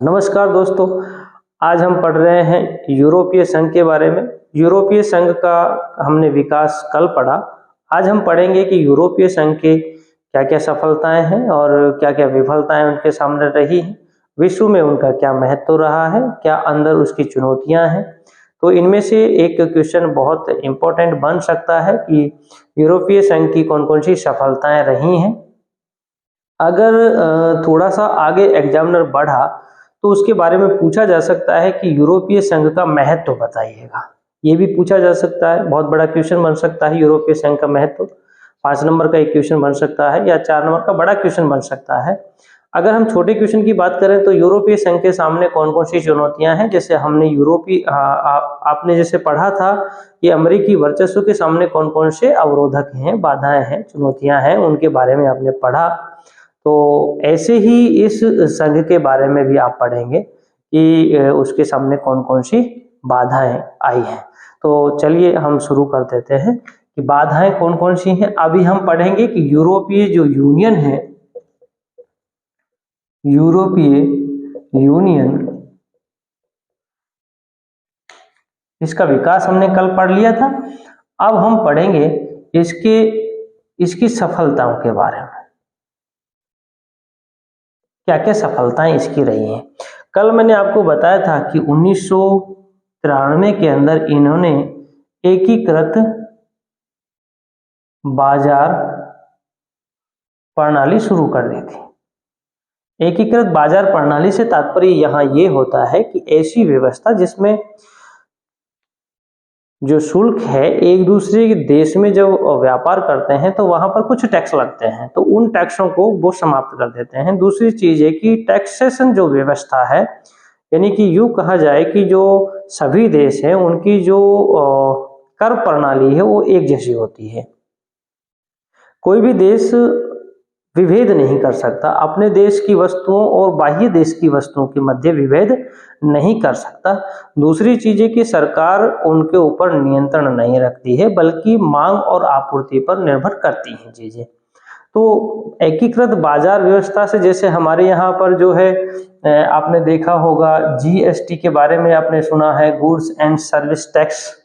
नमस्कार दोस्तों, आज हम पढ़ रहे हैं यूरोपीय संघ के बारे में। यूरोपीय संघ का हमने विकास कल पढ़ा। आज हम पढ़ेंगे कि यूरोपीय संघ के क्या-क्या सफलताएं हैं और क्या-क्या विफलताएं उनके सामने रही हैं। विश्व में उनका क्या महत्व रहा है, क्या अंदर उसकी चुनौतियां हैं। तो इनमें से एक क्वेश्चन बहुत इम्पोर्टेंट बन सकता है कि यूरोपीय संघ की कौन-कौन सी सफलताएं रही हैं। अगर थोड़ा सा आगे एग्जामिनर बढ़ा तो उसके बारे में पूछा जा सकता है कि यूरोपीय संघ का महत्व बताइएगा। ये भी पूछा जा सकता है, बहुत बड़ा क्वेश्चन बन सकता है। यूरोपीय संघ का महत्व 5 नंबर का एक क्वेश्चन बन सकता है या 4 नंबर का बड़ा क्वेश्चन बन सकता है। अगर हम छोटे क्वेश्चन की बात करें तो यूरोपीय संघ के सामने कौन कौन सी चुनौतियां हैं, जैसे हमने आपने जैसे पढ़ा था कि अमेरिकी वर्चस्व के सामने कौन कौन से अवरोधक हैं, बाधाएं हैं, चुनौतियां हैं, उनके बारे में आपने पढ़ा। तो ऐसे ही इस संघ के बारे में भी आप पढ़ेंगे कि उसके सामने कौन कौन सी बाधाएं आई हैं। तो चलिए हम शुरू कर देते हैं कि बाधाएं कौन कौन सी हैं। अभी हम पढ़ेंगे कि यूरोपीय जो यूनियन है, यूरोपीय यूनियन, इसका विकास हमने कल पढ़ लिया था। अब हम पढ़ेंगे इसकी सफलताओं के बारे में, क्या क्या सफलताएं इसकी रही हैं। कल मैंने आपको बताया था कि 1993 के अंदर इन्होंने एकीकृत बाजार प्रणाली शुरू कर दी थी। एकीकृत बाजार प्रणाली से तात्पर्य यहाँ ये होता है कि ऐसी व्यवस्था जिसमें जो शुल्क है, एक दूसरे के देश में जब व्यापार करते हैं तो वहां पर कुछ टैक्स लगते हैं, तो उन टैक्सों को वो समाप्त कर देते हैं। दूसरी चीज है कि टैक्सेशन जो व्यवस्था है, यानी कि यूं कहा जाए कि जो सभी देश हैं उनकी जो कर प्रणाली है वो एक जैसी होती है। कोई भी देश विभेद नहीं कर सकता, अपने देश की वस्तुओं और बाह्य देश की वस्तुओं के मध्य विभेद नहीं कर सकता। दूसरी चीज है कि सरकार उनके ऊपर नियंत्रण नहीं रखती है, बल्कि मांग और आपूर्ति पर निर्भर करती हैं चीजें। तो एकीकृत बाजार व्यवस्था से, जैसे हमारे यहाँ पर जो है आपने देखा होगा जीएसटी के बारे में आपने सुना है, गुड्स एंड सर्विस टैक्स,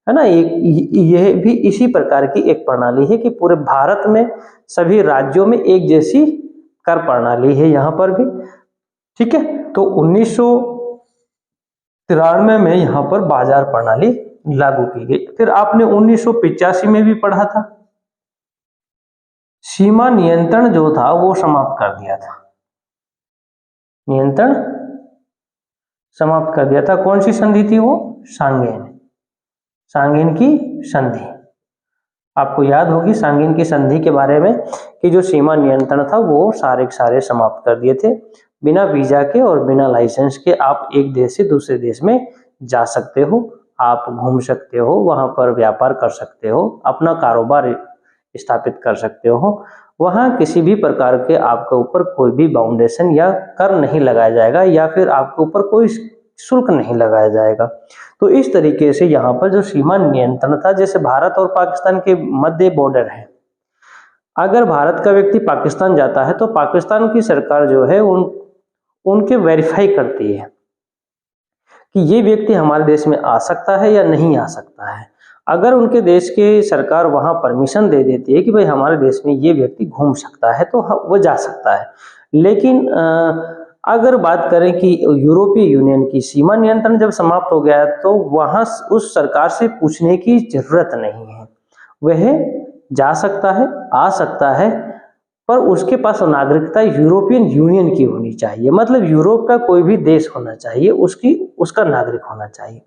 है ना। यह भी इसी प्रकार की एक प्रणाली है कि पूरे भारत में सभी राज्यों में एक जैसी कर प्रणाली है यहाँ पर भी, ठीक है। तो 1993 में यहाँ पर बाजार प्रणाली लागू की गई। फिर आपने 1985 में भी पढ़ा था, सीमा नियंत्रण जो था वो समाप्त कर दिया था। नियंत्रण समाप्त कर दिया था। कौन सी संधि थी वो? सांगेन की संधि। आपको याद होगी सांगेन की संधि के बारे में कि जो सीमा नियंत्रण था वो सारे के सारे समाप्त कर दिए थे। बिना वीजा के और बिना लाइसेंस के आप एक देश से दूसरे देश में जा सकते हो, आप घूम सकते हो, वहां पर व्यापार कर सकते हो, अपना कारोबार स्थापित कर सकते हो। वहां किसी भी प्रकार के आपके ऊपर कोई भी बाउंडेशन या कर नहीं लगाया जाएगा, या फिर आपके ऊपर कोई शुल्क नहीं लगाया जाएगा। तो इस तरीके से यहाँ पर जो सीमा नियंत्रण था, जैसे भारत और पाकिस्तान के मध्य बॉर्डर है, अगर भारत का व्यक्ति पाकिस्तान जाता है तो पाकिस्तान की सरकार जो है उनके वेरीफाई करती है कि ये व्यक्ति हमारे देश में आ सकता है या नहीं आ सकता है। अगर उनके देश के सरकार वहां परमिशन दे देती है कि भाई हमारे देश में ये व्यक्ति घूम सकता है तो वो जा सकता है। लेकिन अगर बात करें कि यूरोपीय यूनियन की सीमा नियंत्रण जब समाप्त हो गया तो वहां उस सरकार से पूछने की जरूरत नहीं है, वह जा सकता है, आ सकता है, पर उसके पास नागरिकता यूरोपियन यूनियन की होनी चाहिए, मतलब यूरोप का कोई भी देश होना चाहिए, उसका नागरिक होना चाहिए।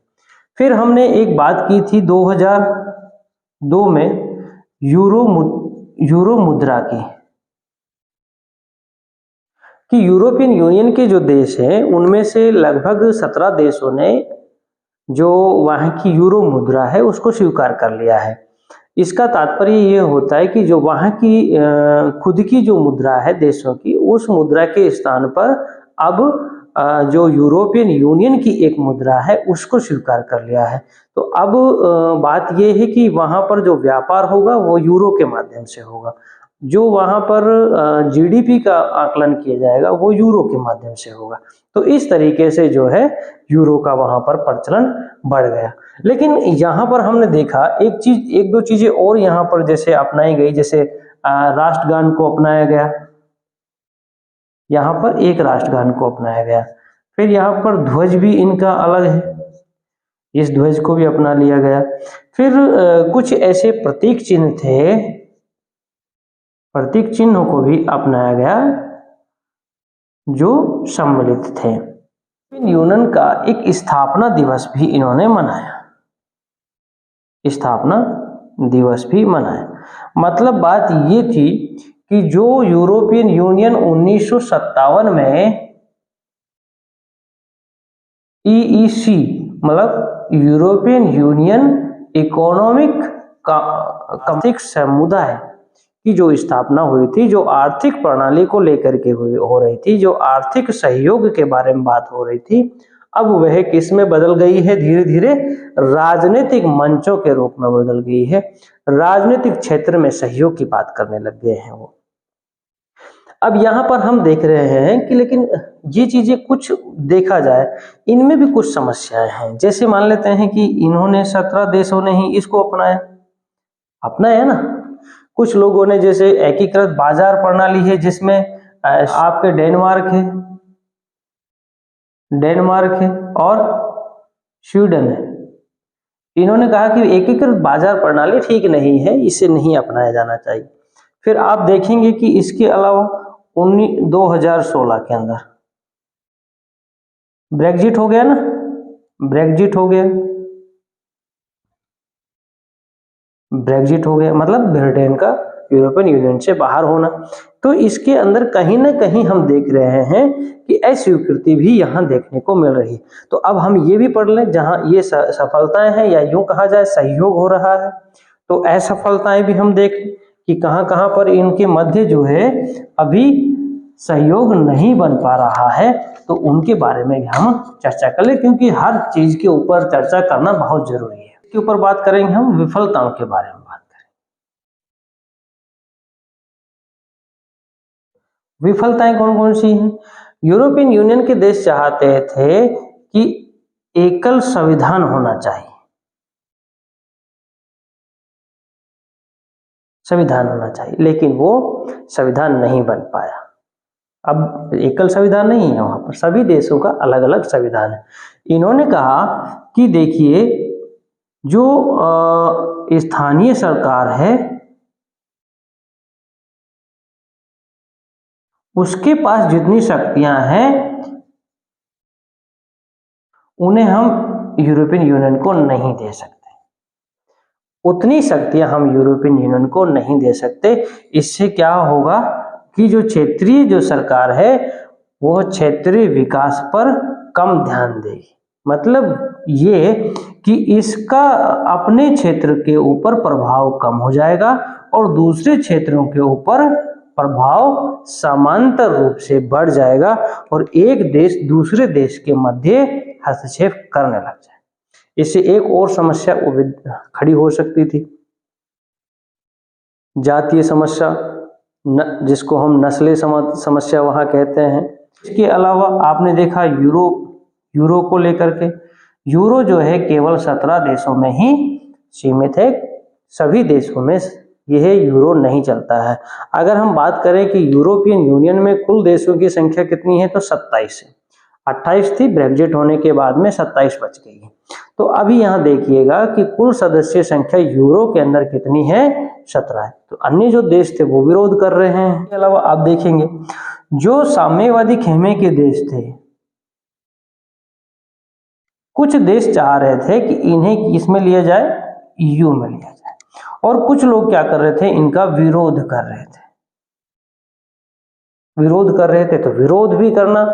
फिर हमने एक बात की थी 2002 में यूरो मुद्रा की, कि यूरोपियन यूनियन के जो देश हैं उनमें से लगभग 17 देशों ने जो वहां की यूरो मुद्रा है उसको स्वीकार कर लिया है। इसका तात्पर्य ये होता है कि जो वहां की खुद की जो मुद्रा है देशों की, उस मुद्रा के स्थान पर अब जो यूरोपियन यूनियन की एक मुद्रा है उसको स्वीकार कर लिया है। तो अब बात यह है कि वहां पर जो व्यापार होगा वो यूरो के माध्यम से होगा। जो वहाँ पर जीडीपी का आकलन किया जाएगा वो यूरो के माध्यम से होगा। तो इस तरीके से जो है यूरो का वहाँ पर प्रचलन बढ़ गया। लेकिन यहाँ पर हमने देखा एक दो चीजें और यहाँ पर जैसे अपनाई गई, जैसे राष्ट्रगान को अपनाया गया, यहाँ पर एक राष्ट्रगान को अपनाया गया। फिर यहाँ पर ध्वज भी इनका अलग है, इस ध्वज को भी अपना लिया गया। फिर कुछ ऐसे प्रतीक चिन्ह थे, प्रतीक चिन्हों को भी अपनाया गया जो सम्मिलित थे। यूनियन का एक स्थापना दिवस भी इन्होंने मनाया, स्थापना दिवस भी मनाया। मतलब बात ये थी कि जो यूरोपियन यूनियन 1957 में EEC मतलब यूरोपियन यूनियन इकोनॉमिक समुदाय की जो स्थापना हुई थी, जो आर्थिक प्रणाली को लेकर के हो रही थी, जो आर्थिक सहयोग के बारे में बात हो रही थी, अब वह किस में बदल गई है? धीरे धीरे राजनीतिक मंचों के रूप में बदल गई है। राजनीतिक क्षेत्र में सहयोग की बात करने लग गए हैं वो। अब यहाँ पर हम देख रहे हैं कि लेकिन ये चीजें कुछ देखा जाए इनमें भी कुछ समस्याएं हैं। जैसे मान लेते हैं कि इन्होंने 17 देशों ने ही इसको अपनाया ना। कुछ लोगों ने जैसे एकीकृत बाजार प्रणाली है, जिसमें आपके डेनमार्क है और स्वीडन है। इन्होंने कहा कि एकीकृत बाजार प्रणाली ठीक नहीं है, इसे नहीं अपनाया जाना चाहिए। फिर आप देखेंगे कि इसके अलावा 2016 के अंदर ब्रेग्जिट हो गया ना, ब्रेग्जिट हो गया मतलब ब्रिटेन का यूरोपियन यूनियन से बाहर होना। तो इसके अंदर कहीं ना कहीं हम देख रहे हैं कि अस्वीकृति भी यहाँ देखने को मिल रही है। तो अब हम ये भी पढ़ लें, जहाँ ये सफलताएं हैं या यूं कहा जाए सहयोग हो रहा है, तो असफलताएं भी हम देख लें कि कहाँ कहाँ पर इनके मध्य जो है अभी सहयोग नहीं बन पा रहा है। तो उनके बारे में हम चर्चा कर लें, क्योंकि हर चीज के ऊपर चर्चा करना बहुत जरूरी है। इसके ऊपर बात करेंगे हम विफलताओं के बारे में बात करें। विफलताएं कौन कौन सी हैं? यूरोपियन यूनियन के देश चाहते थे कि एकल संविधान होना चाहिए, लेकिन वो संविधान नहीं बन पाया। अब एकल संविधान नहीं है, वहां पर सभी देशों का अलग अलग संविधान है। इन्होंने कहा कि देखिए, जो स्थानीय सरकार है उसके पास जितनी शक्तियां हैं उन्हें हम यूरोपियन यूनियन को नहीं दे सकते, उतनी शक्तियां हम यूरोपियन यूनियन को नहीं दे सकते। इससे क्या होगा कि जो क्षेत्रीय जो सरकार है वो क्षेत्रीय विकास पर कम ध्यान देगी। मतलब ये कि इसका अपने क्षेत्र के ऊपर प्रभाव कम हो जाएगा और दूसरे क्षेत्रों के ऊपर प्रभाव समांतर रूप से बढ़ जाएगा और एक देश दूसरे देश के मध्य हस्तक्षेप करने लग जाए। इससे एक और समस्या खड़ी हो सकती थी, जातीय समस्या, जिसको हम नस्लीय समस्या वहां कहते हैं। इसके अलावा आपने देखा यूरो को लेकर के, यूरो जो है केवल 17 देशों में ही सीमित है, सभी देशों में यह यूरो नहीं चलता है। अगर हम बात करें कि यूरोपियन यूनियन में कुल देशों की संख्या कितनी है, तो 27 है। 28 थी, ब्रेग्जिट होने के बाद में 27 बच गई है। तो अभी यहाँ देखिएगा कि कुल सदस्य संख्या यूरो के अंदर कितनी है, 17 है। तो अन्य जो देश थे वो विरोध कर रहे हैं। इसके अलावा आप देखेंगे जो साम्यवादी खेमे के देश थे, कुछ देश चाह रहे थे कि इन्हें किसमें लिया जाए, EU में लिया जाए, और कुछ लोग क्या कर रहे थे, इनका विरोध कर रहे थे। तो विरोध भी करना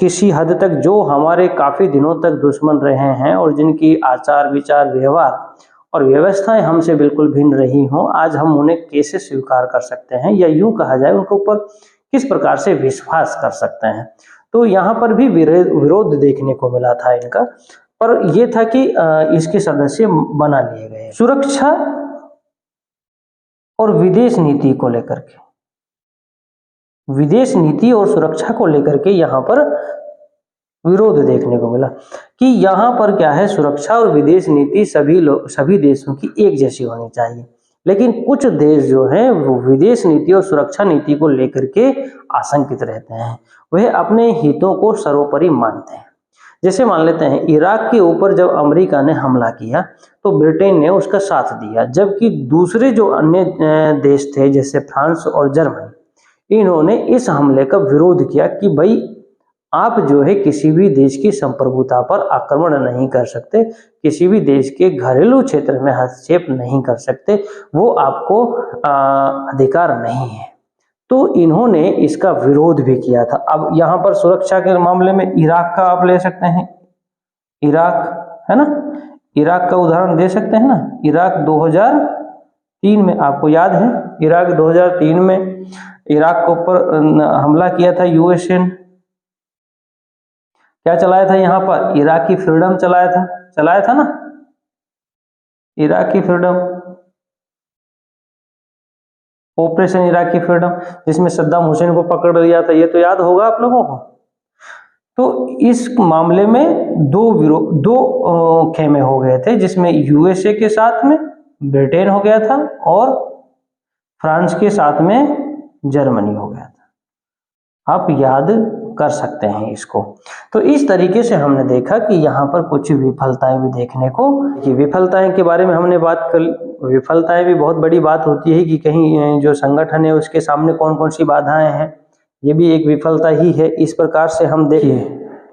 किसी हद तक जो हमारे काफी दिनों तक दुश्मन रहे हैं और जिनकी आचार विचार व्यवहार और व्यवस्थाएं हमसे बिल्कुल भिन्न रही हों, आज हम उन्हें कैसे स्वीकार कर सकते हैं, या यूं कहा जाए उनके ऊपर किस प्रकार से विश्वास कर सकते हैं। तो यहाँ पर भी विरोध देखने को मिला था इनका, पर यह था कि इसके सदस्य बना लिए गए। सुरक्षा और विदेश नीति को लेकर के, विदेश नीति और सुरक्षा को लेकर के यहाँ पर विरोध देखने को मिला कि यहाँ पर क्या है, सुरक्षा और विदेश नीति सभी देशों की एक जैसी होनी चाहिए, लेकिन कुछ देश जो हैं वो विदेश नीति और सुरक्षा नीति को लेकर के आशंकित रहते हैं, वह अपने हितों को सर्वोपरि मानते हैं। जैसे मान लेते हैं इराक के ऊपर जब अमेरिका ने हमला किया तो ब्रिटेन ने उसका साथ दिया, जबकि दूसरे जो अन्य देश थे जैसे फ्रांस और जर्मनी, इन्होंने इस हमले का विरोध किया कि भाई आप जो है किसी भी देश की संप्रभुता पर आक्रमण नहीं कर सकते, किसी भी देश के घरेलू क्षेत्र में हस्तक्षेप नहीं कर सकते, वो आपको अधिकार नहीं है। तो इन्होंने इसका विरोध भी किया था। अब यहाँ पर सुरक्षा के मामले में इराक का आप ले सकते हैं, इराक है ना, इराक का उदाहरण दे सकते हैं ना। इराक 2003 में आपको याद है, इराक 2003 में इराक के ऊपर हमला किया था यूएसए ने। क्या चलाया था यहाँ पर? इराक की फ्रीडम चलाया था ना, इराक की फ्रीडम, ऑपरेशन इराक की फ्रीडम, जिसमें सद्दाम हुसैन को पकड़ लिया था, ये तो याद होगा आप लोगों को। तो इस मामले में दो खेमे हो गए थे, जिसमें यूएसए के साथ में ब्रिटेन हो गया था और फ्रांस के साथ में जर्मनी हो गया था। आप याद कर सकते हैं इसको। तो इस तरीके से हमने देखा कि यहाँ पर कुछ विफलताएं भी देखने को, कि विफलताएं के बारे में हमने बात कर, विफलताएं भी बहुत बड़ी बात होती है कि कहीं जो संगठन है उसके सामने कौन कौन सी बाधाएं हैं, ये भी एक विफलता ही है। इस प्रकार से हम देखिए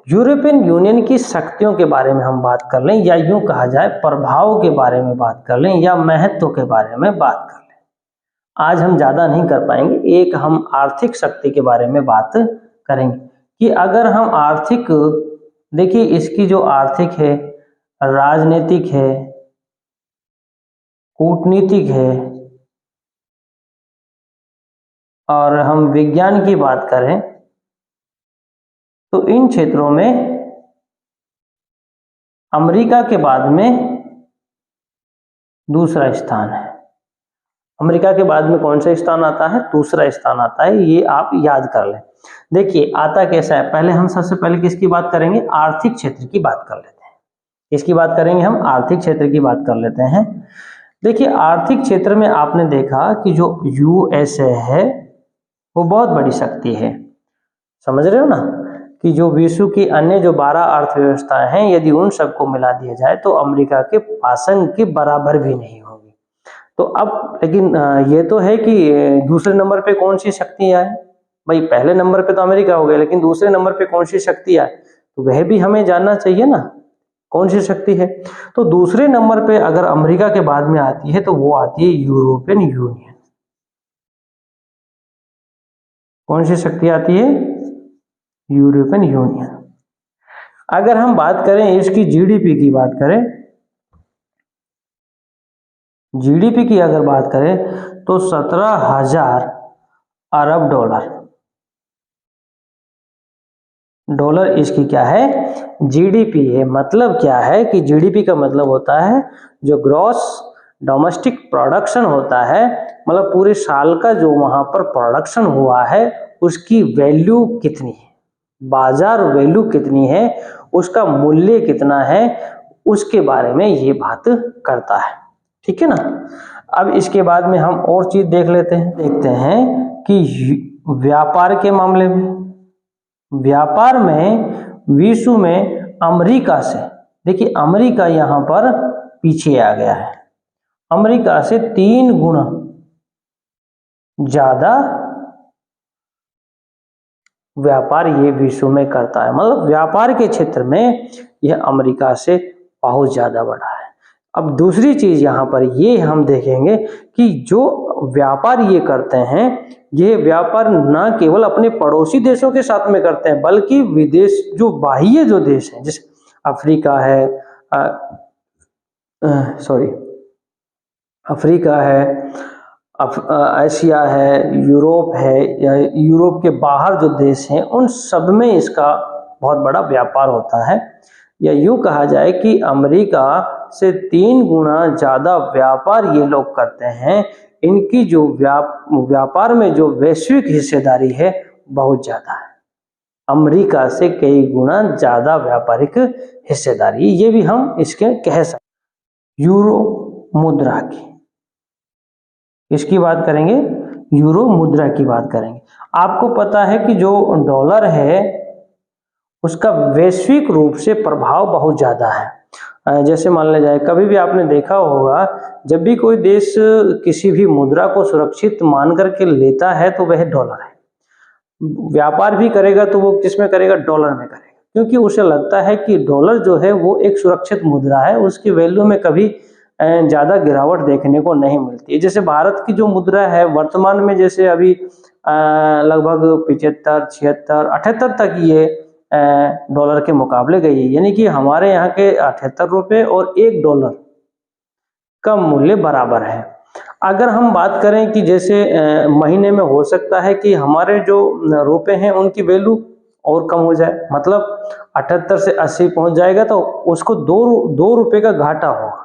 यूरोपियन यूनियन की शक्तियों के बारे में हम बात कर लें, या यूं कहा जाए प्रभाव के बारे में बात कर लें, या महत्व के बारे में बात कर लें। आज हम ज़्यादा नहीं कर पाएंगे, एक हम आर्थिक शक्ति के बारे में बात करेंगे कि अगर हम आर्थिक, देखिए इसकी जो आर्थिक है, राजनीतिक है, कूटनीतिक है, और हम विज्ञान की बात करें तो इन क्षेत्रों में अमेरिका के बाद में दूसरा स्थान है। अमेरिका के बाद में कौन सा स्थान आता है? दूसरा स्थान आता है, ये आप याद कर लें। देखिए आता कैसा है, पहले हम सबसे पहले किसकी बात करेंगे? आर्थिक क्षेत्र की बात कर लेते हैं। किसकी बात करेंगे हम? आर्थिक क्षेत्र की बात कर लेते हैं। देखिए आर्थिक क्षेत्र में आपने देखा कि जो यूएसए है वो बहुत बड़ी शक्ति है, समझ रहे हो ना, कि जो विश्व की अन्य जो 12 अर्थव्यवस्थाएं हैं, यदि उन सबको मिला दिया जाए तो अमेरिका के पासन के बराबर भी नहीं होगी। तो अब लेकिन ये तो है कि दूसरे नंबर पे कौन सी शक्ति आए? भाई पहले नंबर पे तो अमेरिका हो गया, लेकिन दूसरे नंबर पे कौन सी शक्ति आए तो वह भी हमें जानना चाहिए ना, कौन सी शक्ति है। तो दूसरे नंबर पे अगर अमेरिका के बाद में आती है तो वो आती है यूरोपियन यूनियन। कौन सी शक्ति आती है? European union. अगर हम बात करें इसकी जीडीपी की बात करें, जीडीपी की अगर बात करें तो 17,000 अरब डॉलर इसकी क्या है? जीडीपी है। मतलब क्या है कि जीडीपी का मतलब होता है जो ग्रॉस डोमेस्टिक प्रोडक्शन होता है, मतलब पूरे साल का जो वहां पर प्रोडक्शन हुआ है उसकी वैल्यू कितनी है, बाजार वैल्यू कितनी है, उसका मूल्य कितना है, उसके बारे में ये बात करता है। ठीक है ना। अब इसके बाद में हम और चीज देख लेते हैं, देखते हैं कि व्यापार के मामले में, व्यापार में विश्व में अमेरिका से, देखिए अमेरिका यहां पर पीछे आ गया है, अमेरिका से 3 गुना ज्यादा व्यापार ये विश्व में करता है। मतलब व्यापार के क्षेत्र में यह अमेरिका से बहुत ज्यादा बड़ा है। अब दूसरी चीज यहाँ पर ये हम देखेंगे कि जो व्यापार ये करते हैं, ये व्यापार न केवल अपने पड़ोसी देशों के साथ में करते हैं, बल्कि विदेश जो बाह्य जो देश हैं, जैसे अफ्रीका है, अफ्रीका है, एशिया है, यूरोप है, या यूरोप के बाहर जो देश हैं, उन सब में इसका बहुत बड़ा व्यापार होता है। या यूं कहा जाए कि अमेरिका से 3 गुना ज्यादा व्यापार ये लोग करते हैं इनकी जो व्यापार में जो वैश्विक हिस्सेदारी है बहुत ज्यादा है, अमेरिका से कई गुना ज्यादा व्यापारिक हिस्सेदारी, ये भी हम इसके कह सकते। यूरो मुद्रा की, इसकी बात करेंगे, यूरो मुद्रा की बात करेंगे। आपको पता है कि जो डॉलर है उसका वैश्विक रूप से प्रभाव बहुत ज्यादा है। जैसे मान लिया जाए, कभी भी आपने देखा होगा, जब भी कोई देश किसी भी मुद्रा को सुरक्षित मान करके लेता है तो वह डॉलर है। व्यापार भी करेगा तो वो किस में करेगा, डॉलर में करेगा, क्योंकि उसे लगता है कि डॉलर जो है वो एक सुरक्षित मुद्रा है, उसकी वैल्यू में कभी ज्यादा गिरावट देखने को नहीं मिलती है। जैसे भारत की जो मुद्रा है वर्तमान में, जैसे अभी लगभग 75, 76, 78 तक ये डॉलर के मुकाबले गई है, यानी कि हमारे यहाँ के 78 रुपये और $1 का मूल्य बराबर है। अगर हम बात करें कि जैसे महीने में हो सकता है कि हमारे जो रुपए हैं उनकी वैल्यू और कम हो जाए, मतलब 78 से 80 पहुंच जाएगा तो उसको दो रुपए का घाटा होगा।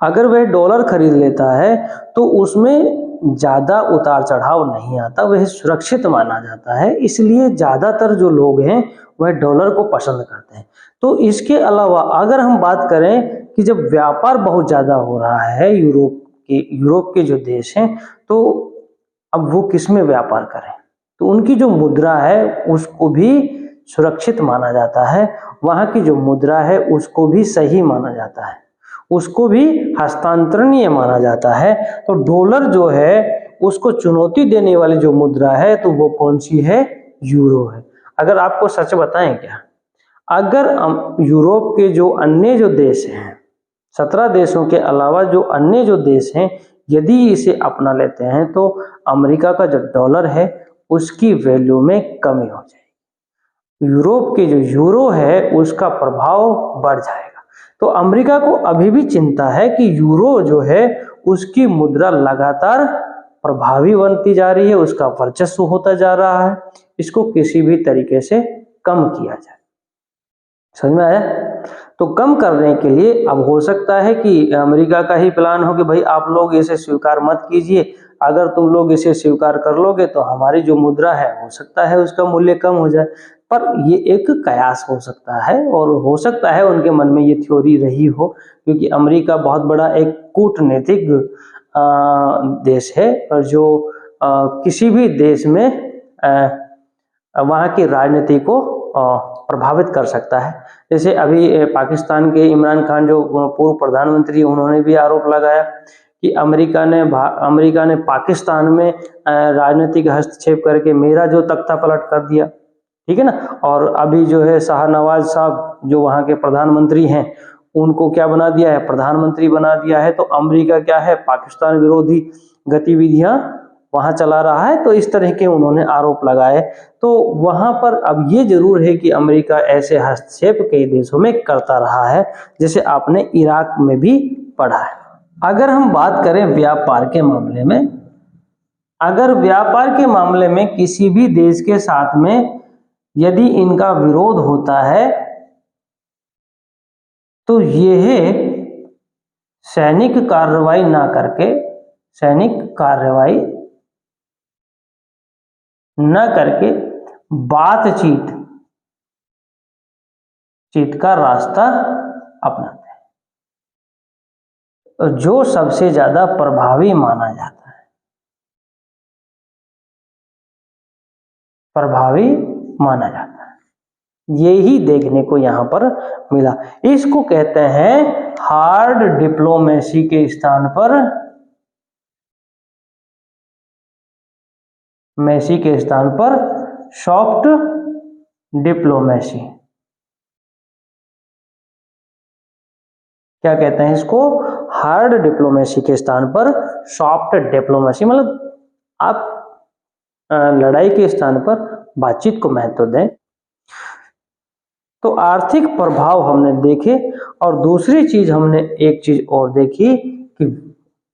अगर वह डॉलर खरीद लेता है तो उसमें ज्यादा उतार चढ़ाव नहीं आता, वह सुरक्षित माना जाता है, इसलिए ज्यादातर जो लोग हैं वह डॉलर को पसंद करते हैं। तो इसके अलावा अगर हम बात करें कि जब व्यापार बहुत ज्यादा हो रहा है यूरोप के जो देश हैं, तो अब वो किस में व्यापार करें, तो उनकी जो मुद्रा है उसको भी सुरक्षित माना जाता है, वहां की जो मुद्रा है उसको भी सही माना जाता है, उसको भी हस्तांतरणीय माना जाता है। तो डॉलर जो है उसको चुनौती देने वाली जो मुद्रा है तो वो कौन सी है, यूरो है। अगर आपको सच बताएं क्या, अगर यूरोप के जो अन्य जो देश हैं, 17 देशों के अलावा जो अन्य जो देश हैं, यदि इसे अपना लेते हैं तो अमेरिका का जो डॉलर है उसकी वैल्यू में कमी हो जाएगी, यूरोप के जो यूरो है उसका प्रभाव बढ़ जाएगा। तो अमेरिका को अभी भी चिंता है कि यूरो जो है उसकी मुद्रा लगातार प्रभावी बनती जा रही है, उसका वर्चस्व होता जा रहा है, इसको किसी भी तरीके से कम किया जाए। समझ में आया? तो कम करने के लिए अब हो सकता है कि अमेरिका का ही प्लान हो कि भाई आप लोग इसे स्वीकार मत कीजिए, अगर तुम लोग इसे स्वीकार कर लोगे तो हमारी जो मुद्रा है हो सकता है उसका मूल्य कम हो जाए। पर ये एक कयास हो सकता है, और हो सकता है उनके मन में ये थ्योरी रही हो, क्योंकि अमेरिका बहुत बड़ा एक कूटनीतिक देश है, और जो किसी भी देश में वहाँ की राजनीति को प्रभावित कर सकता है। जैसे अभी पाकिस्तान के इमरान खान जो पूर्व प्रधानमंत्री, उन्होंने भी आरोप लगाया कि अमेरिका ने पाकिस्तान में राजनीतिक हस्तक्षेप करके मेरा जो तख्ता पलट कर दिया, ठीक है ना। और अभी जो है शाहनवाज साहब जो वहाँ के प्रधानमंत्री हैं, उनको क्या बना दिया है, प्रधानमंत्री बना दिया है। तो अमेरिका क्या है, पाकिस्तान विरोधी गतिविधियां वहां चला रहा है। तो इस तरह के उन्होंने आरोप लगाए। तो वहां पर अब ये जरूर है कि अमेरिका ऐसे हस्तक्षेप कई देशों में करता रहा है, जैसे आपने इराक में भी पढ़ा है। अगर हम बात करें व्यापार के मामले में, अगर व्यापार के मामले में किसी भी देश के साथ में यदि इनका विरोध होता है तो यह सैनिक कार्रवाई ना करके, बातचीत का रास्ता अपनाते हैं, जो सबसे ज्यादा प्रभावी माना जाता है, यही देखने को यहाँ पर मिला। इसको कहते हैं हार्ड डिप्लोमेसी के स्थान पर सॉफ्ट डिप्लोमेसी। क्या कहते हैं इसको, हार्ड डिप्लोमेसी के स्थान पर सॉफ्ट डिप्लोमेसी, मतलब आप लड़ाई के स्थान पर बातचीत को महत्व दें। तो आर्थिक प्रभाव हमने देखे, और दूसरी चीज हमने एक चीज और देखी कि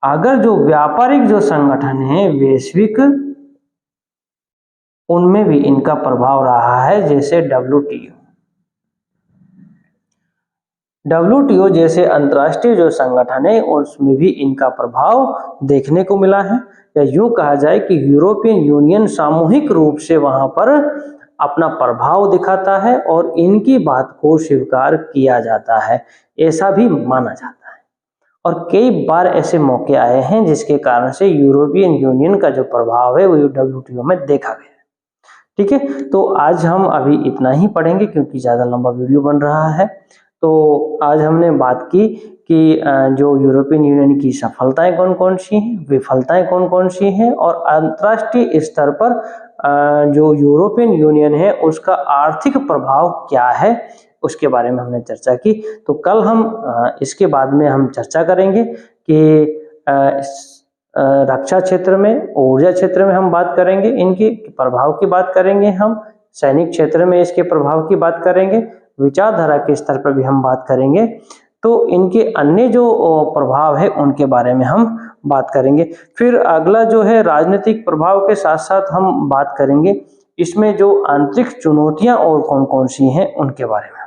अगर जो व्यापारिक जो संगठन है वैश्विक, उनमें भी इनका प्रभाव रहा है, जैसे WTO। डब्ल्यूटीओ जैसे अंतर्राष्ट्रीय जो संगठन है उसमें भी इनका प्रभाव देखने को मिला है, या यूं कहा जाए कि यूरोपियन यूनियन सामूहिक रूप से वहां पर अपना प्रभाव दिखाता है और इनकी बात को स्वीकार किया जाता है, ऐसा भी माना जाता है। और कई बार ऐसे मौके आए हैं जिसके कारण से यूरोपियन यूनियन का जो प्रभाव है वो डब्ल्यूटीओ में देखा गया। ठीक है, तो आज हम अभी इतना ही पढ़ेंगे क्योंकि ज़्यादा लंबा वीडियो बन रहा है। तो आज हमने बात की कि जो यूरोपियन यूनियन की सफलताएं कौन कौन सी हैं, विफलताएं कौन कौन सी हैं, और अंतर्राष्ट्रीय स्तर पर जो यूरोपियन यूनियन है उसका आर्थिक प्रभाव क्या है उसके बारे में हमने चर्चा की। तो कल हम इसके बाद में हम चर्चा करेंगे कि रक्षा क्षेत्र में, ऊर्जा क्षेत्र में हम बात करेंगे, इनके प्रभाव की बात करेंगे, हम सैनिक क्षेत्र में इसके प्रभाव की बात करेंगे, विचारधारा के स्तर पर भी हम बात करेंगे। तो इनके अन्य जो प्रभाव है उनके बारे में हम बात करेंगे। फिर अगला जो है राजनीतिक प्रभाव के साथ साथ हम बात करेंगे इसमें जो आंतरिक चुनौतियां और कौन कौन सी हैं उनके बारे में।